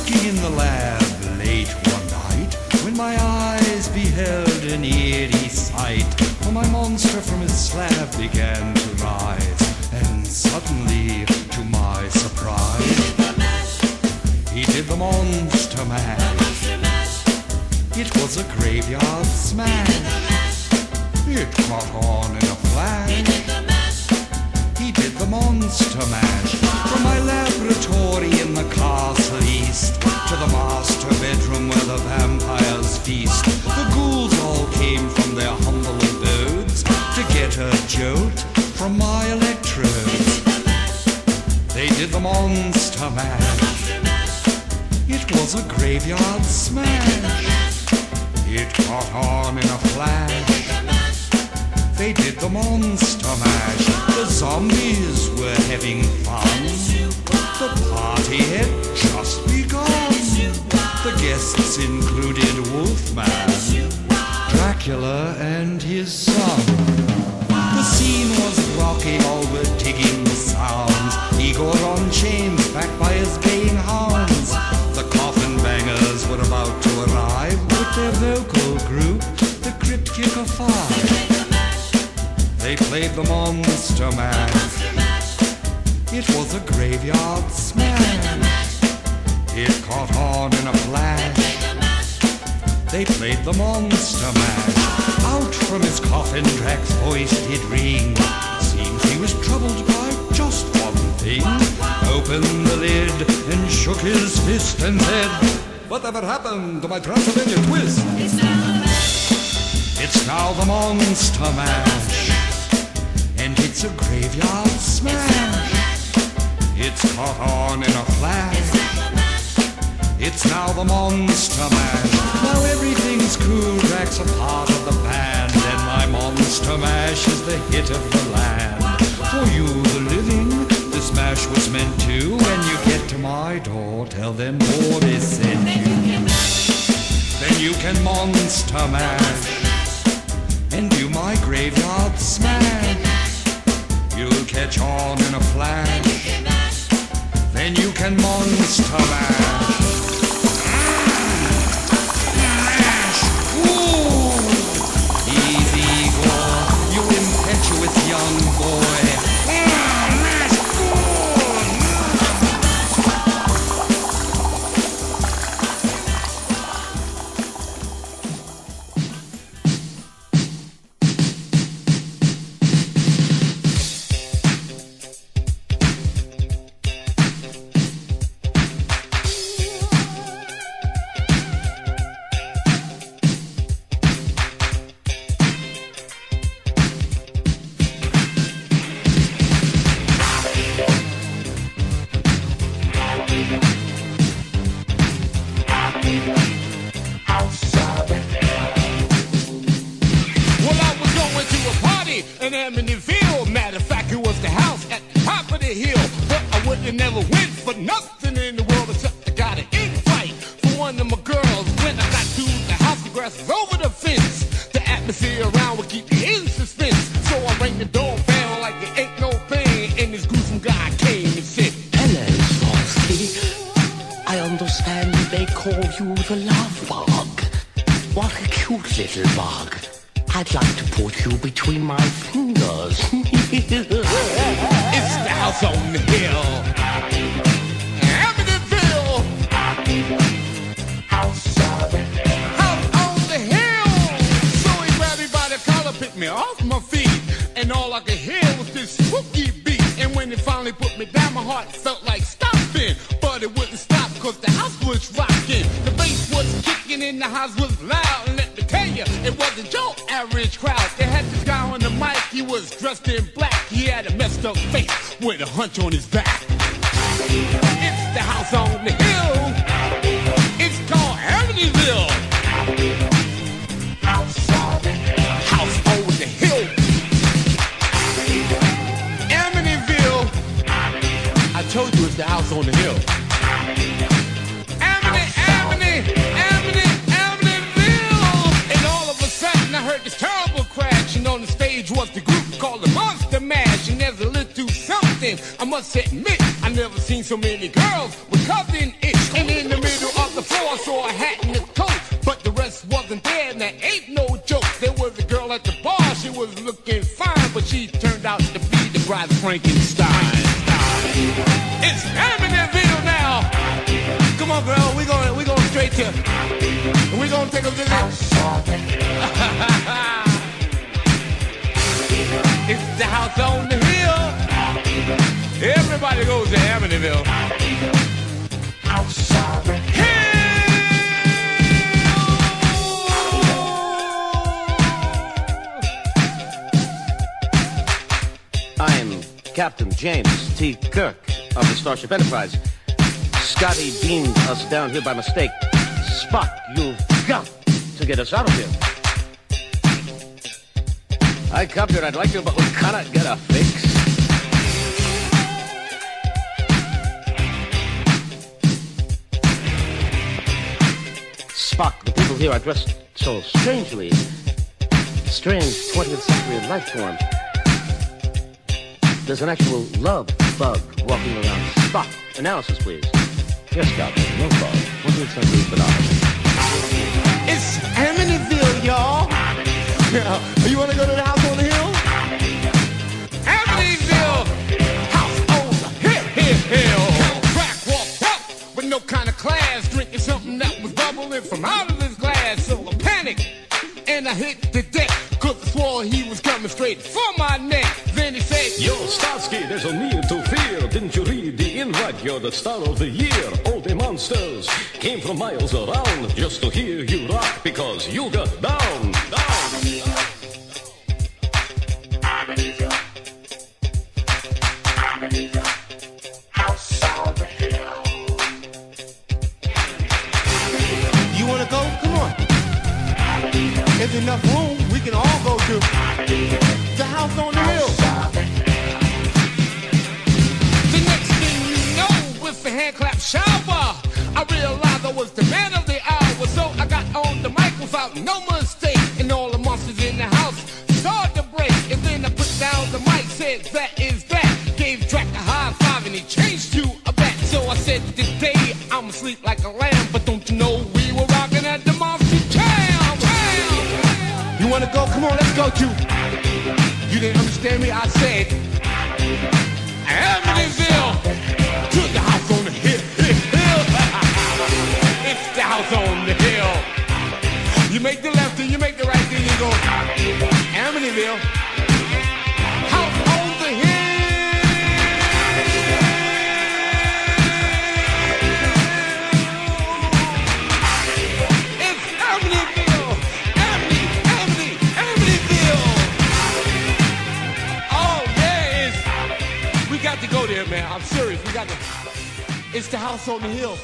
Working in the lab late one night, when my eyes beheld an eerie sight, for my monster from his slab began to rise, and suddenly, to my surprise, he did the monster mash. It was a graveyard smash. It caught on in a flash. He did the monster mash. From my laboratory in the castle east to the master bedroom where the vampires feast, the ghouls all came from their humble abodes to get a jolt from my electrodes. They did the monster mash. It was a graveyard smash. It caught on in a flash. They did the monster mash. The zombies were having fun. The party had just begun. The guests included Wolfman, Dracula, and his son. The scene was rocking, all were digging the sounds. Igor on chains, backed by his baying hounds. The coffin bangers were about to arrive with their vocal group, the Crypt-Kicker 5. They played the monster mash. It was a graveyard smash. It caught on in a flash. They played the monster mash. Out from his coffin, Drac's voice did ring. Seems he was troubled by just one thing. Opened the lid and shook his fist and said, "Whatever happened to my Transylvania twist?" It's now the monster mash. And it's a graveyard smash. It's caught on in a flash. It's now the monster mash. Now everything's cool, Drac's a part of the band, and my monster mash is the hit of the land. For you, the living, this mash was meant to. When you get to my door, tell them Boris sent you. Then you can monster mash and do my graveyard smash. You'll catch on in a flash. Then you can monster mash. Mash! Ooh! Easy, Igor, you impetuous young boy. Mash! In Amityville, matter of fact, it was the house at the top of the hill. But I would have never went for nothing in the world except I got an invite for one of my girls. When I got to the house, the grass was over the fence. The atmosphere around would keep me in suspense. So I rang the doorbell like it ain't no thing, and this gruesome guy came and said, "Hello, Starski. I understand they call you the Lovebug. What a cute little bug. I'd like to put you between my fingers." It's the house on the hill, Amityville. House on the hill. So he grabbed me by the collar, picked me off my feet, and all I could hear was this spooky beat. And when he finally put me down, my heart felt like stopping, but it wouldn't stop because the house was rocking. The bass was kicking and the house was loud. And let me tell you, it wasn't your average crowd. They had this guy on the mic, he was dressed in black. He had a messed up face with a hunch on his back. It's the house on the hill. It's called Amityville. House on the hill. Amityville. I told you it's the house on the hill. Amityville. And all of a sudden I heard this terrible crash, and on the stage was the group called the Monster Mash. And there's a little something I must admit I never seen so many girls with covered in itch. And in the middle of the floor, I saw a hat and a coat, but the rest wasn't there, and that ain't no joke. There was a girl at the bar, she was looking fine, but she turned out to be the bride of Frankenstein. It's Amityville now. Come on, girl, we going straight to. We're gonna take a visit. It's the house on the hill. Everybody goes to Amityville. House on the hill. I'm Captain James T. Kirk of the Starship Enterprise. Scotty beamed us down here by mistake. Spock, you've got to get us out of here. I copy it, I'd like to, but we cannot get a fix. Spock, the people here are dressed so strangely. Strange 20th century life form. There's an actual love bug walking around. Spock, analysis, please. Yes, Captain, no problem. 20th century phenomenon. It's Amityville, y'all. Now, you want to go to the house on the hill? Amityville, house on the hill. Crack walked up with no kind of class, drinking something that was bubbling from out of his glass. So I panicked and I hit the deck, 'cause I swore he was coming straight for my neck. Then he said, Yo, Starski, there's no need to fear. Didn't you read the invite? You're the star of the year. All the monsters came from miles around just to hear you rock, because you got down. house on the hill. You want to go? Come on. There's enough room, we can all go to the house on the hill. The next thing you know, with the hand clap shower, I realized I was the man of the hour. So I got on the mic without no mistake, and all the monsters in the house started to break. And then I put down the mic, said that is that. Gave Drac a high five and he changed to a bat. So I said today I'm asleep like a lamb, but don't you know we were rocking at the monster jam. You wanna go? Come on, let's go to. You didn't understand me? I said Amityville to the house on the hill. It's the house on the hill. You make the left and you make the right, then you go Amityville. House on the hill. It's Amityville. Amityville. Oh, yeah, we got to go there, man. I'm serious. We got to. It's the house on the hill.